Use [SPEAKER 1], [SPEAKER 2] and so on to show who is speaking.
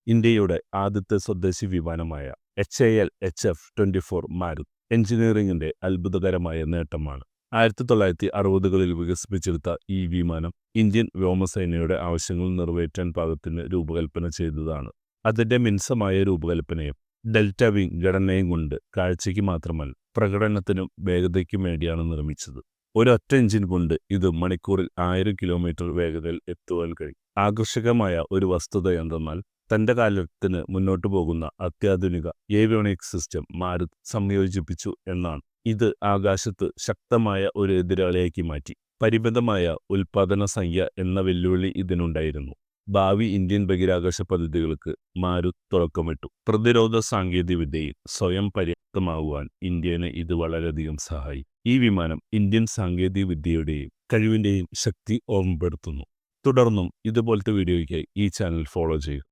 [SPEAKER 1] ഇന്ത്യയുടെ ആദ്യത്തെ സ്വദേശി വിമാനമായ HAL-HF-24 മാരുത് എഞ്ചിനീയറിംഗിന്റെ അത്ഭുതകരമായ നേട്ടമാണ്. 1960കളിൽ വികസിപ്പിച്ചെടുത്ത ഈ വിമാനം ഇന്ത്യൻ വ്യോമസേനയുടെ ആവശ്യങ്ങൾ നിറവേറ്റാൻ പാകത്തിന് രൂപകൽപ്പന ചെയ്തതാണ്. അതിന്റെ മിനുസമായ രൂപകൽപ്പനയും ഡെൽറ്റ വിങ് ഘടനയും കൊണ്ട് കാഴ്ചയ്ക്ക് മാത്രമല്ല പ്രകടനത്തിനും വേഗതയ്ക്കും വേണ്ടിയാണ് നിർമ്മിച്ചത്. ഒരൊറ്റ എഞ്ചിൻ കൊണ്ട് ഇത് മണിക്കൂറിൽ 1000 കിലോമീറ്റർ വേഗതയിൽ എത്തുവാൻ കഴിയും. ആകർഷകമായ ഒരു വസ്തുത എന്തെന്നാൽ തന്റെ കാലത്തിന് മുന്നോട്ടു പോകുന്ന അത്യാധുനിക ഏവിയോണിക്സ് സിസ്റ്റം മാരുത് സംയോജിപ്പിച്ചു എന്നാണ്. ഇത് ആകാശത്ത് ശക്തമായ ഒരു എതിരാളിയാക്കി മാറ്റി. പരിമിതമായ ഉൽപാദന സംഖ്യ എന്ന വെല്ലുവിളി ഇതിനുണ്ടായിരുന്നു. ഭാവി ഇന്ത്യൻ ബഹിരാകാശ പദ്ധതികൾക്ക് മാരുത് തുടക്കമിട്ടു. പ്രതിരോധ സാങ്കേതികവിദ്യയിൽ സ്വയം പര്യാപ്തമാകുവാൻ ഇന്ത്യനെ ഇത് വളരെയധികം സഹായിക്കും. ഈ വിമാനം ഇന്ത്യൻ സാങ്കേതികവിദ്യയുടെയും കഴിവിന്റെയും ശക്തി ഓർമ്മപ്പെടുത്തുന്നു. തുടർന്നും ഇതുപോലത്തെ വീഡിയോയ്ക്കായി ഈ ചാനൽ ഫോളോ ചെയ്യൂ.